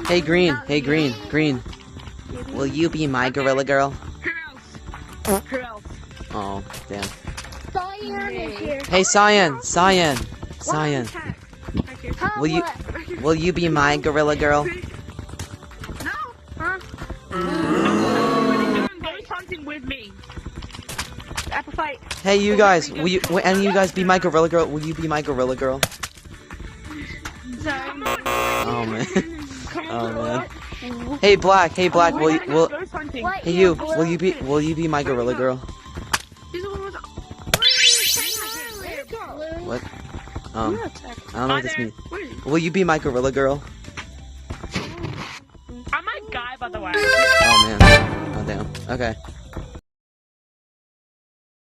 Hey, Green. Hey, Green. Green. Will you be my gorilla girl? Who else? Oh, damn. Cyan is here. Hey, Cyan. Cyan. Cyan. Will you be my gorilla girl? No. Huh? Ghost hunting with me. Apple fight. Hey, you guys. Will any of you guys be my gorilla girl? Will you be my gorilla girl? Come on. Oh man. Come Oh on. man. Hey, Black. Hey, Black. We're gonna go ghost hunting. What? Hey, you. Will you be my gorilla girl? What? I don't know what this means. Will you be my gorilla girl? I'm a guy, by the way. Oh man. Oh damn. Okay.